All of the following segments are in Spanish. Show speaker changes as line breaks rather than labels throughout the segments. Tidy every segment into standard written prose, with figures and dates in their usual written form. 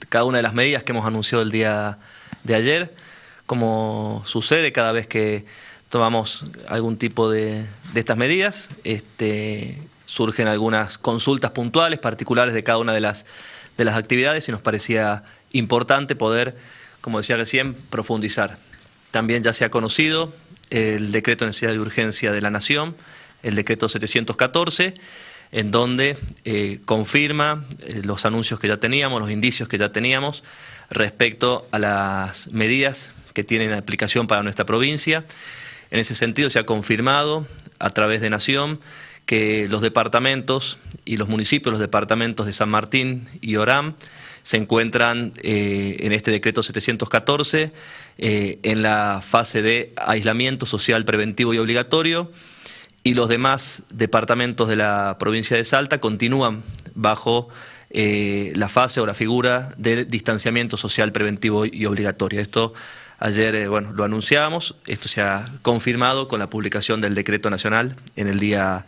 cada una de las medidas que hemos anunciado el día de ayer, como sucede cada vez que tomamos algún tipo de estas medidas, surgen algunas consultas puntuales, particulares de cada una de las actividades y nos parecía importante poder, como decía recién, profundizar. También ya se ha conocido el decreto de necesidad de urgencia de la Nación, el decreto 714, en donde confirma los anuncios que ya teníamos, los indicios que ya teníamos respecto a las medidas que tienen aplicación para nuestra provincia. En ese sentido se ha confirmado a través de Nación que los departamentos y los municipios, los departamentos de San Martín y Orán, se encuentran en este decreto 714 en la fase de aislamiento social preventivo y obligatorio, y los demás departamentos de la provincia de Salta continúan bajo la fase o la figura de distanciamiento social preventivo y obligatorio. Esto ayer lo anunciábamos, esto se ha confirmado con la publicación del decreto nacional en el día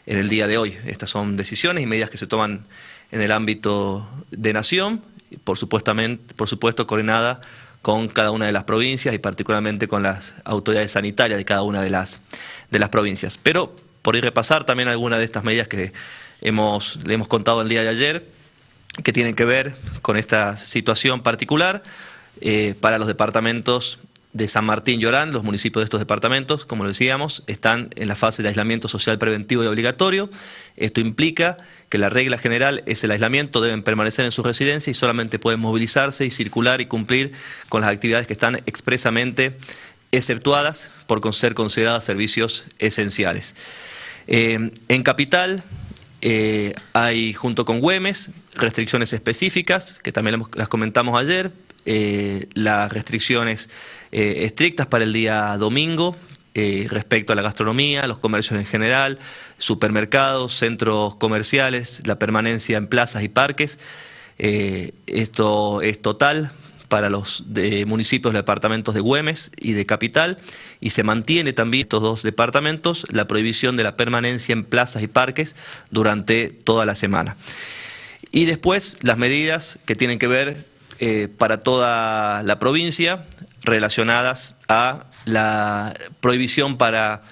de hoy. Estas son decisiones y medidas que se toman en el ámbito de Nación, por supuesto coordinada con cada una de las provincias y particularmente con las autoridades sanitarias de cada una de las provincias. Pero por ir repasar también algunas de estas medidas que le hemos contado el día de ayer, que tienen que ver con esta situación particular para los departamentos de San Martín y Orán. Los municipios de estos departamentos, como lo decíamos, están en la fase de aislamiento social preventivo y obligatorio. Esto implica que la regla general es el aislamiento, deben permanecer en su residencia y solamente pueden movilizarse y circular y cumplir con las actividades que están expresamente exceptuadas por ser consideradas servicios esenciales. En Capital hay, junto con Güemes, restricciones específicas, que también las comentamos ayer, las restricciones estrictas para el día domingo respecto a la gastronomía, los comercios en general, supermercados, centros comerciales, la permanencia en plazas y parques. Esto es total para los municipios, departamentos de Güemes y de Capital, y se mantiene también estos dos departamentos la prohibición de la permanencia en plazas y parques durante toda la semana. Y después las medidas que tienen que ver para toda la provincia relacionadas a la prohibición para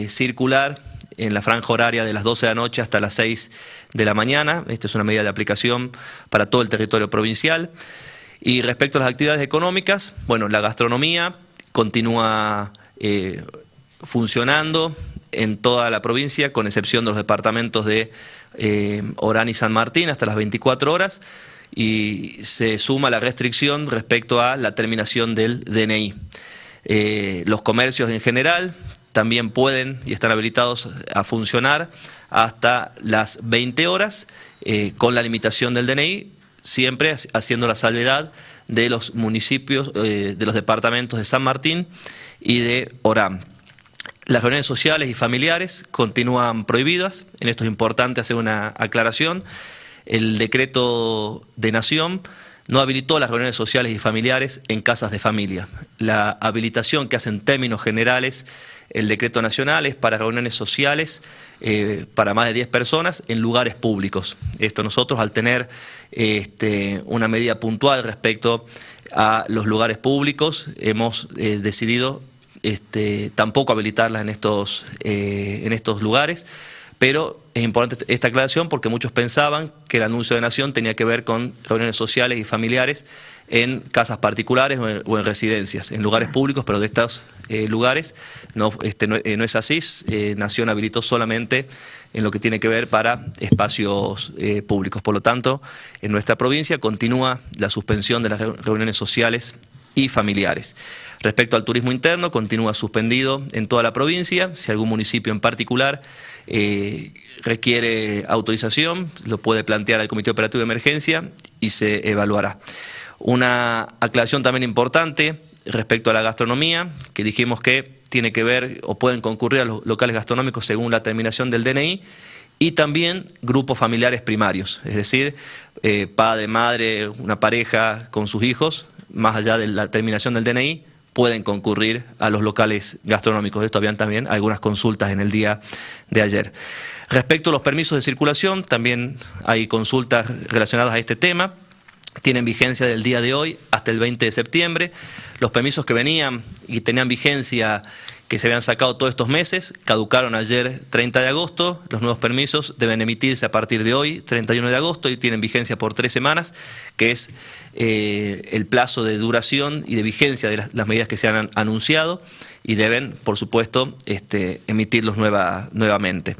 circular en la franja horaria de las 12 de la noche hasta las 6 de la mañana. Esta es una medida de aplicación para todo el territorio provincial. Y respecto a las actividades económicas, la gastronomía continúa funcionando en toda la provincia, con excepción de los departamentos de Orán y San Martín, hasta las 24 horas, y se suma la restricción respecto a la terminación del DNI. Los comercios en general también pueden y están habilitados a funcionar hasta las 20 horas con la limitación del DNI, siempre haciendo la salvedad de los municipios, de los departamentos de San Martín y de Orán. Las reuniones sociales y familiares continúan prohibidas. En esto es importante hacer una aclaración. El decreto de Nación no habilitó las reuniones sociales y familiares en casas de familia. La habilitación que hace en términos generales el decreto nacional es para reuniones sociales para más de 10 personas en lugares públicos. Esto nosotros, al tener una medida puntual respecto a los lugares públicos, hemos decidido tampoco habilitarlas en estos lugares. Pero es importante esta aclaración porque muchos pensaban que el anuncio de Nación tenía que ver con reuniones sociales y familiares en casas particulares o en residencias, en lugares públicos, pero de estos lugares no es así. Nación habilitó solamente en lo que tiene que ver para espacios públicos. Por lo tanto, en nuestra provincia continúa la suspensión de las reuniones sociales y familiares. Respecto al turismo interno, continúa suspendido en toda la provincia. Si algún municipio en particular requiere autorización, lo puede plantear al Comité Operativo de Emergencia y se evaluará. Una aclaración también importante respecto a la gastronomía, que dijimos que tiene que ver o pueden concurrir a los locales gastronómicos según la terminación del DNI, y también grupos familiares primarios, es decir, padre, madre, una pareja con sus hijos, más allá de la terminación del DNI, pueden concurrir a los locales gastronómicos. De esto habían también algunas consultas en el día de ayer. Respecto a los permisos de circulación, también hay consultas relacionadas a este tema. Tienen vigencia del día de hoy hasta el 20 de septiembre. Los permisos que venían y tenían vigencia, que se habían sacado todos estos meses, caducaron ayer 30 de agosto. Los nuevos permisos deben emitirse a partir de hoy, 31 de agosto, y tienen vigencia por 3 semanas, que es el plazo de duración y de vigencia de las medidas que se han anunciado, y deben, por supuesto, emitirlos nuevamente.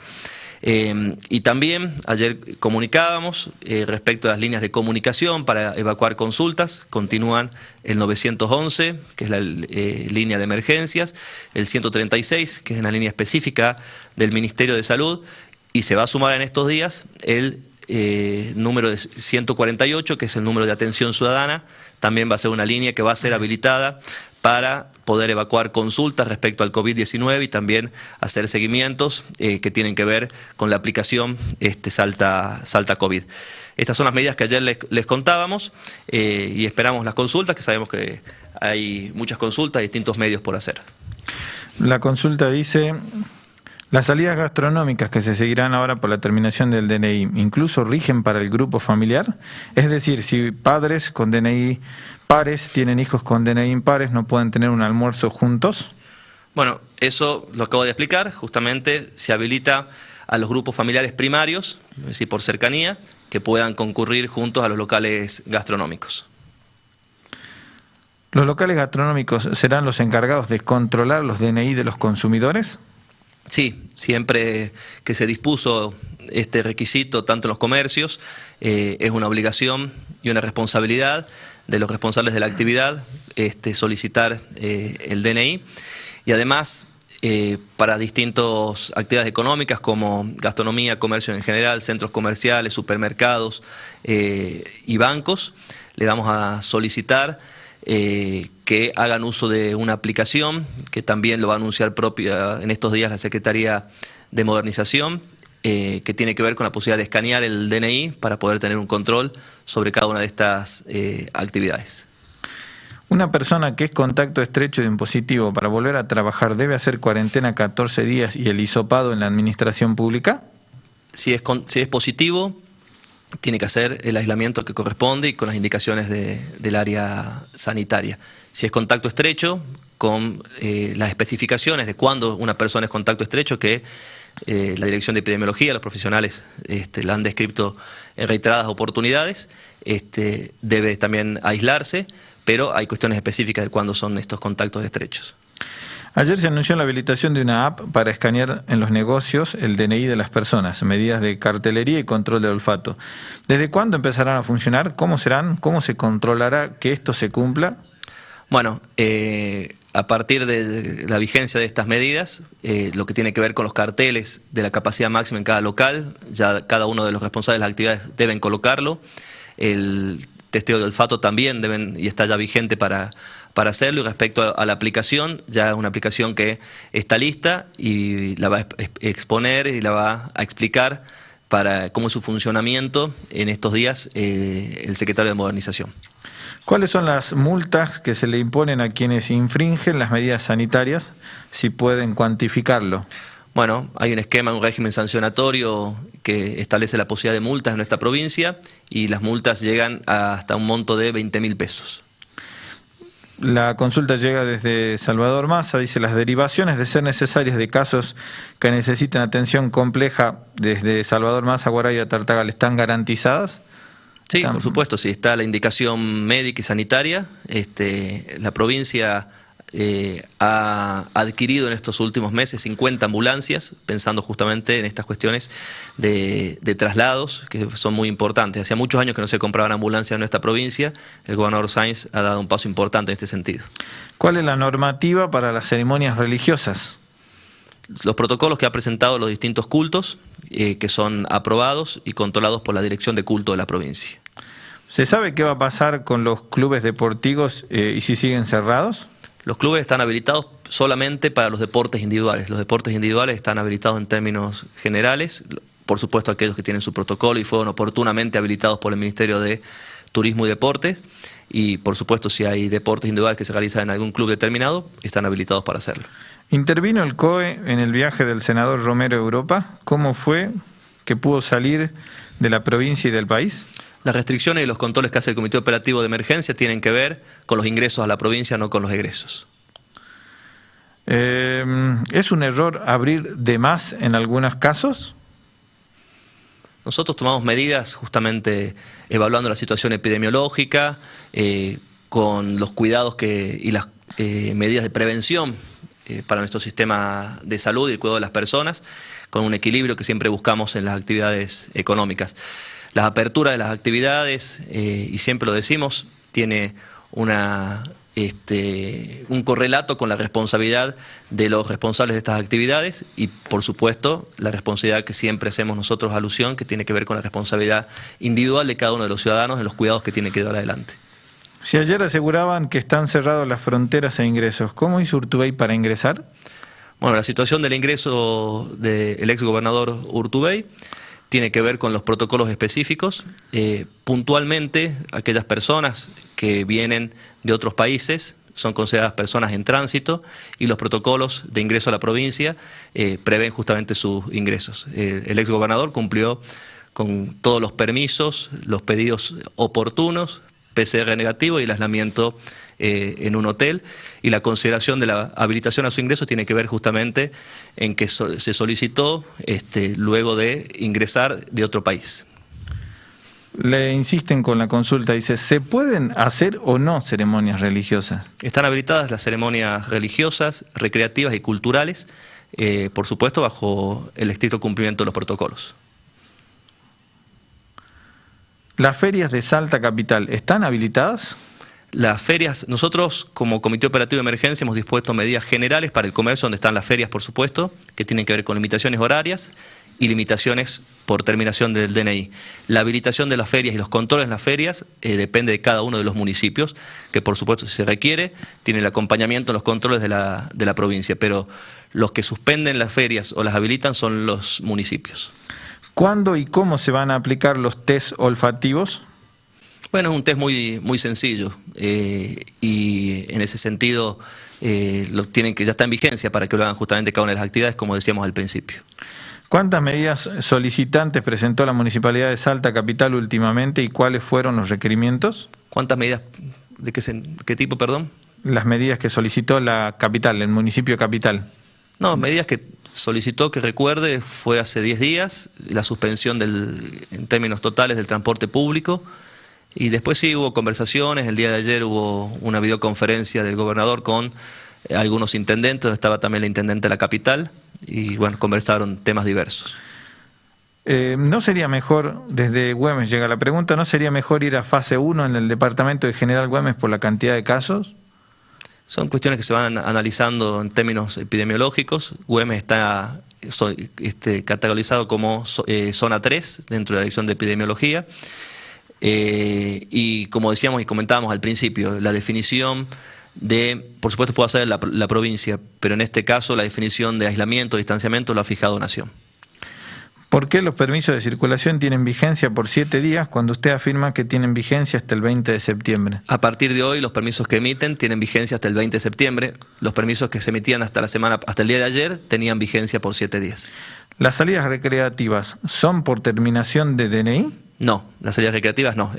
Y también ayer comunicábamos respecto a las líneas de comunicación para evacuar consultas. Continúan el 911, que es la línea de emergencias, el 136, que es una línea específica del Ministerio de Salud, y se va a sumar en estos días el número de 148, que es el número de atención ciudadana. También va a ser una línea que va a ser habilitada para poder evacuar consultas respecto al COVID-19 y también hacer seguimientos que tienen que ver con la aplicación Salta COVID. Estas son las medidas que ayer les contábamos y esperamos las consultas, que sabemos que hay muchas consultas y distintos medios por hacer.
La consulta dice: las salidas gastronómicas que se seguirán ahora por la terminación del DNI, ¿incluso rigen para el grupo familiar? Es decir, si padres con DNI pares tienen hijos con DNI impares, ¿no pueden tener un almuerzo juntos?
Bueno, eso lo acabo de explicar. Justamente se habilita a los grupos familiares primarios, es decir, por cercanía, que puedan concurrir juntos a los locales gastronómicos.
¿Los locales gastronómicos serán los encargados de controlar los DNI de los consumidores?
Sí, siempre que se dispuso este requisito, tanto en los comercios, es una obligación y una responsabilidad de los responsables de la actividad solicitar el DNI, y además para distintas actividades económicas como gastronomía, comercio en general, centros comerciales, supermercados y bancos, le vamos a solicitar que hagan uso de una aplicación que también lo va a anunciar propia en estos días la Secretaría de Modernización, que tiene que ver con la posibilidad de escanear el DNI para poder tener un control sobre cada una de estas actividades.
Una persona que es contacto estrecho de un positivo para volver a trabajar, ¿debe hacer cuarentena 14 días y el hisopado en la administración pública?
Si es positivo, tiene que hacer el aislamiento que corresponde y con las indicaciones del área sanitaria. Si es contacto estrecho, con las especificaciones de cuándo una persona es contacto estrecho, que la Dirección de Epidemiología, los profesionales la han descrito en reiteradas oportunidades, debe también aislarse, pero hay cuestiones específicas de cuándo son estos contactos estrechos.
Ayer se anunció la habilitación de una app para escanear en los negocios el DNI de las personas, medidas de cartelería y control de olfato. ¿Desde cuándo empezarán a funcionar? ¿Cómo serán? ¿Cómo se controlará que esto se cumpla?
Bueno, a partir de la vigencia de estas medidas, lo que tiene que ver con los carteles de la capacidad máxima en cada local, ya cada uno de los responsables de las actividades deben colocarlo. El testeo de olfato también y está ya vigente para hacerlo. Y respecto a la aplicación, ya es una aplicación que está lista y la va a exponer y la va a explicar para cómo es su funcionamiento en estos días el secretario de Modernización.
¿Cuáles son las multas que se le imponen a quienes infringen las medidas sanitarias, si pueden cuantificarlo?
Bueno, hay un esquema, un régimen sancionatorio que establece la posibilidad de multas en nuestra provincia, y las multas llegan hasta un monto de 20.000 pesos.
La consulta llega desde Salvador Massa, dice: las derivaciones de ser necesarias de casos que necesiten atención compleja desde Salvador Massa, Guaray a Tartagal, ¿están garantizadas?
Sí, por supuesto, sí, está la indicación médica y sanitaria. La provincia ha adquirido en estos últimos meses 50 ambulancias, pensando justamente en estas cuestiones de traslados, que son muy importantes. Hacía muchos años que no se compraban ambulancias en nuestra provincia. El gobernador Sáenz ha dado un paso importante en este sentido.
¿Cuál es la normativa para las ceremonias religiosas?
Los protocolos que ha presentado los distintos cultos, que son aprobados y controlados por la Dirección de Culto de la provincia.
¿Se sabe qué va a pasar con los clubes deportivos y si siguen cerrados?
Los clubes están habilitados solamente para los deportes individuales. Los deportes individuales están habilitados en términos generales, por supuesto aquellos que tienen su protocolo y fueron oportunamente habilitados por el Ministerio de turismo y deportes, y por supuesto si hay deportes individuales que se realizan en algún club determinado, están habilitados para hacerlo.
¿Intervino el COE en el viaje del senador Romero a Europa? ¿Cómo fue que pudo salir de la provincia y del país?
Las restricciones y los controles que hace el Comité Operativo de Emergencia tienen que ver con los ingresos a la provincia, no con los egresos.
¿Es un error abrir de más en algunos casos?
Nosotros tomamos medidas justamente evaluando la situación epidemiológica, con los cuidados y las medidas de prevención para nuestro sistema de salud y el cuidado de las personas, con un equilibrio que siempre buscamos en las actividades económicas. Las aperturas de las actividades, y siempre lo decimos, tiene un correlato con la responsabilidad de los responsables de estas actividades y, por supuesto, la responsabilidad que siempre hacemos nosotros alusión, que tiene que ver con la responsabilidad individual de cada uno de los ciudadanos en los cuidados que tiene que llevar adelante.
Si ayer aseguraban que están cerradas las fronteras e ingresos, ¿cómo hizo Urtubey para ingresar?
Bueno, la situación del ingreso del exgobernador Urtubey tiene que ver con los protocolos específicos. Puntualmente, aquellas personas que vienen de otros países son consideradas personas en tránsito y los protocolos de ingreso a la provincia prevén justamente sus ingresos. El exgobernador cumplió con todos los permisos, los pedidos oportunos, PCR negativo y el aislamiento en un hotel, y la consideración de la habilitación a su ingreso tiene que ver justamente en que se solicitó luego de ingresar de otro país.
Le insisten con la consulta, dice, ¿se pueden hacer o no ceremonias religiosas?
Están habilitadas las ceremonias religiosas, recreativas y culturales, por supuesto bajo el estricto cumplimiento de los protocolos.
¿Las ferias de Salta Capital están habilitadas?
Las ferias, nosotros como Comité Operativo de Emergencia hemos dispuesto medidas generales para el comercio, donde están las ferias, por supuesto, que tienen que ver con limitaciones horarias y limitaciones por terminación del DNI. La habilitación de las ferias y los controles en las ferias depende de cada uno de los municipios, que por supuesto si se requiere, tiene el acompañamiento en los controles de la provincia, pero los que suspenden las ferias o las habilitan son los municipios.
¿Cuándo y cómo se van a aplicar los test olfativos?
Bueno, es un test muy sencillo y en ese sentido ya está en vigencia para que lo hagan justamente cada una de las actividades, como decíamos al principio.
¿Cuántas medidas solicitantes presentó la Municipalidad de Salta Capital últimamente y cuáles fueron los requerimientos?
¿Cuántas medidas? ¿De qué tipo, perdón?
Las medidas que solicitó la capital, el municipio capital.
No, medidas que solicitó, que recuerde, fue hace 10 días, la suspensión en términos totales del transporte público. Y después sí hubo conversaciones, el día de ayer hubo una videoconferencia del gobernador con algunos intendentes, donde estaba también la intendente de la capital, y bueno, conversaron temas diversos.
¿No sería mejor, desde Güemes llega la pregunta, ¿no sería mejor ir a fase 1 en el departamento de General Güemes por la cantidad de casos?
Son cuestiones que se van analizando en términos epidemiológicos. Güemes está categorizado como zona 3 dentro de la Dirección de Epidemiología. Y como decíamos y comentábamos al principio, la definición por supuesto puede hacer la provincia, pero en este caso la definición de aislamiento, distanciamiento lo ha fijado Nación.
¿Por qué los permisos de circulación tienen vigencia por 7 días cuando usted afirma que tienen vigencia hasta el 20 de septiembre?
A partir de hoy los permisos que emiten tienen vigencia hasta el 20 de septiembre, los permisos que se emitían hasta el día de ayer tenían vigencia por 7 días.
¿Las salidas recreativas son por terminación de DNI?
No, las salidas recreativas no,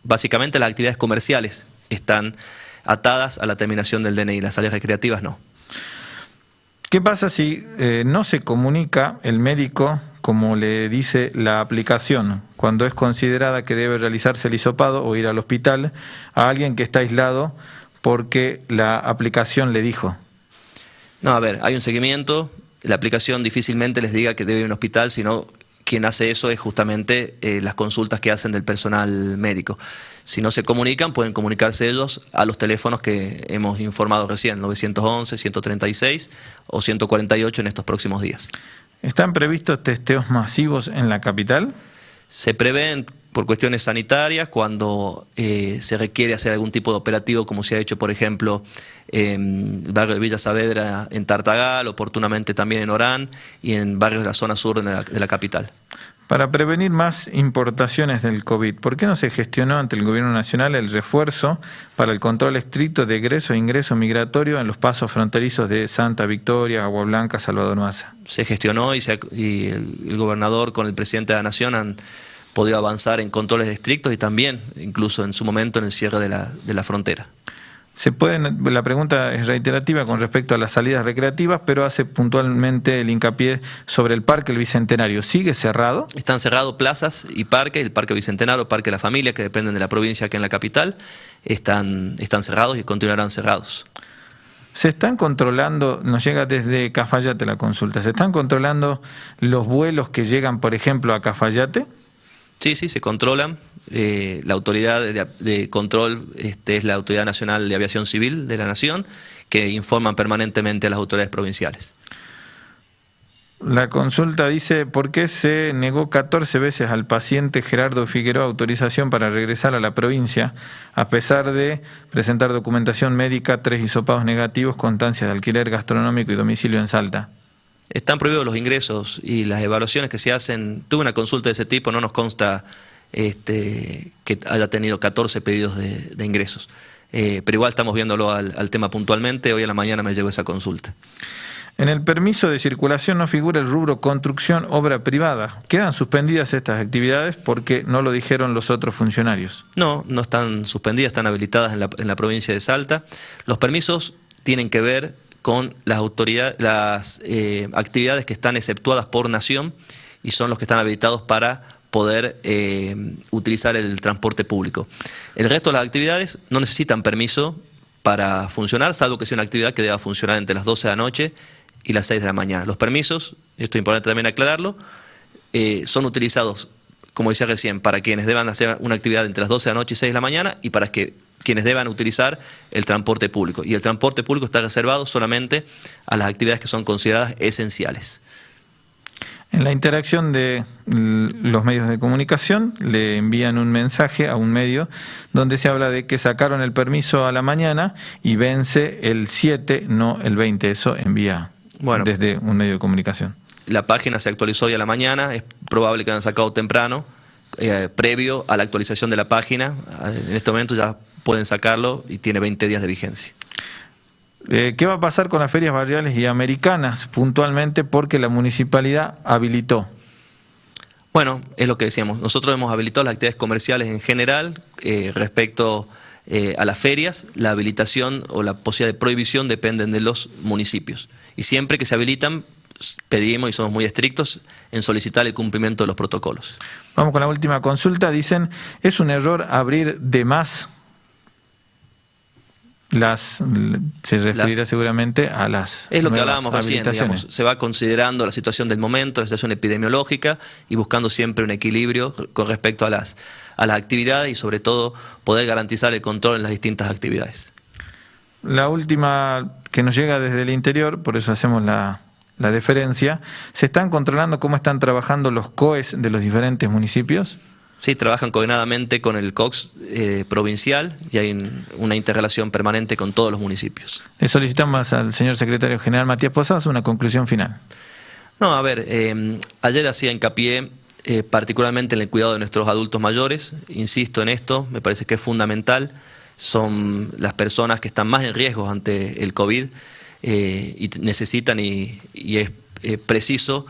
básicamente las actividades comerciales están atadas a la terminación del DNI, las salidas recreativas no.
¿Qué pasa si no se comunica el médico, como le dice la aplicación, cuando es considerada que debe realizarse el hisopado o ir al hospital, a alguien que está aislado porque la aplicación le dijo?
No, a ver, hay un seguimiento, la aplicación difícilmente les diga que debe ir a un hospital, sino quien hace eso es justamente las consultas que hacen del personal médico. Si no se comunican, pueden comunicarse ellos a los teléfonos que hemos informado recién, 911, 136 o 148 en estos próximos días.
¿Están previstos testeos masivos en la capital?
Se prevén por cuestiones sanitarias cuando se requiere hacer algún tipo de operativo, como se ha hecho, por ejemplo, en el barrio de Villa Saavedra en Tartagal, oportunamente también en Orán y en barrios de la zona sur de la capital.
Para prevenir más importaciones del COVID, ¿por qué no se gestionó ante el Gobierno Nacional el refuerzo para el control estricto de egreso e ingreso migratorio en los pasos fronterizos de Santa Victoria, Agua Blanca, Salvador Maza?
Se gestionó y el gobernador con el presidente de la Nación han podido avanzar en controles estrictos y también, incluso en su momento, en el cierre de la frontera.
La pregunta es reiterativa con respecto a las salidas recreativas, pero hace puntualmente el hincapié sobre el Parque El Bicentenario. ¿Sigue cerrado?
Están cerrados plazas y parques, el Parque Bicentenario, el Parque de la Familia, que dependen de la provincia aquí en la capital, están cerrados y continuarán cerrados.
¿Se están controlando, nos llega desde Cafayate la consulta, ¿se están controlando los vuelos que llegan, por ejemplo, a Cafayate?
Sí, se controlan. La autoridad de control es la Autoridad Nacional de Aviación Civil de la Nación, que informan permanentemente a las autoridades provinciales.
La consulta dice, ¿por qué se negó 14 veces al paciente Gerardo Figueroa autorización para regresar a la provincia, a pesar de presentar documentación médica, 3 hisopados negativos, constancia de alquiler gastronómico y domicilio en Salta?
Están prohibidos los ingresos y las evaluaciones que se hacen. Tuve una consulta de ese tipo, no nos consta que haya tenido 14 pedidos de ingresos. Pero igual estamos viéndolo al tema puntualmente. Hoy a la mañana me llegó esa consulta.
En el permiso de circulación no figura el rubro construcción, obra privada. ¿Quedan suspendidas estas actividades porque no lo dijeron los otros funcionarios?
No están suspendidas, están habilitadas en la provincia de Salta. Los permisos tienen que ver con las actividades que están exceptuadas por nación y son los que están habilitados para poder utilizar el transporte público. El resto de las actividades no necesitan permiso para funcionar, salvo que sea una actividad que deba funcionar entre las 12 de la noche y las 6 de la mañana. Los permisos, esto es importante también aclararlo, son utilizados, como decía recién, para quienes deban hacer una actividad entre las 12 de la noche y 6 de la mañana y para quienes deban utilizar el transporte público. Y el transporte público está reservado solamente a las actividades que son consideradas esenciales.
En la interacción de los medios de comunicación le envían un mensaje a un medio donde se habla de que sacaron el permiso a la mañana y vence el 7, no el 20. Eso envía desde un medio de comunicación.
La página se actualizó hoy a la mañana, es probable que lo hayan sacado temprano, previo a la actualización de la página. En este momento ya pueden sacarlo y tiene 20 días de vigencia.
¿Qué va a pasar con las ferias barriales y americanas puntualmente porque la municipalidad habilitó?
Bueno, es lo que decíamos. Nosotros hemos habilitado las actividades comerciales en general. Respecto a las ferias, la habilitación o la posibilidad de prohibición dependen de los municipios. Y siempre que se habilitan, pedimos y somos muy estrictos en solicitar el cumplimiento de los protocolos.
Vamos con la última consulta. Dicen, ¿es un error abrir de más? Se referirá seguramente a las
es lo que hablábamos recién, digamos, se va considerando la situación del momento, la situación epidemiológica y buscando siempre un equilibrio con respecto a las actividades y sobre todo poder garantizar el control en las distintas actividades.
La última que nos llega desde el interior, por eso hacemos la deferencia, ¿se están controlando cómo están trabajando los COEs de los diferentes municipios?
Sí, trabajan coordinadamente con el COX provincial y hay una interrelación permanente con todos los municipios.
Le solicitamos al señor secretario general Matías Posadas una conclusión final.
No, a ver, ayer hacía hincapié particularmente en el cuidado de nuestros adultos mayores. Insisto en esto, me parece que es fundamental. Son las personas que están más en riesgo ante el COVID y necesitan y es preciso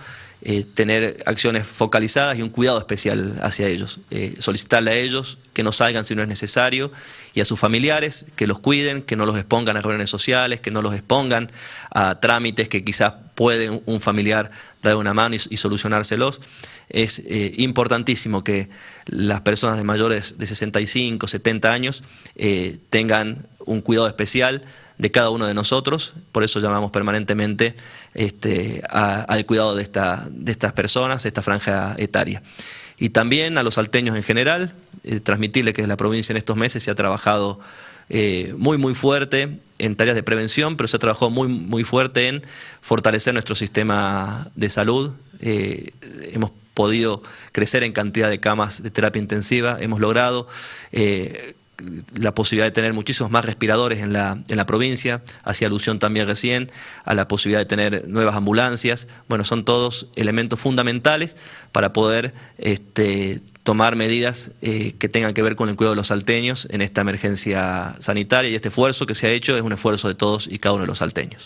tener acciones focalizadas y un cuidado especial hacia ellos. Solicitarle a ellos que no salgan si no es necesario y a sus familiares que los cuiden, que no los expongan a reuniones sociales, que no los expongan a trámites que quizás puede un familiar dar una mano y solucionárselos. Es importantísimo que las personas de mayores de 65, 70 años tengan un cuidado especial de cada uno de nosotros, por eso llamamos permanentemente al cuidado de estas personas, de esta franja etaria. Y también a los salteños en general, transmitirle que la provincia en estos meses se ha trabajado muy fuerte en tareas de prevención, pero se ha trabajado muy fuerte en fortalecer nuestro sistema de salud. Hemos podido crecer en cantidad de camas de terapia intensiva, hemos logrado la posibilidad de tener muchísimos más respiradores en la provincia, hacía alusión también recién a la posibilidad de tener nuevas ambulancias. Bueno, son todos elementos fundamentales para poder tomar medidas que tengan que ver con el cuidado de los salteños en esta emergencia sanitaria, y este esfuerzo que se ha hecho es un esfuerzo de todos y cada uno de los salteños.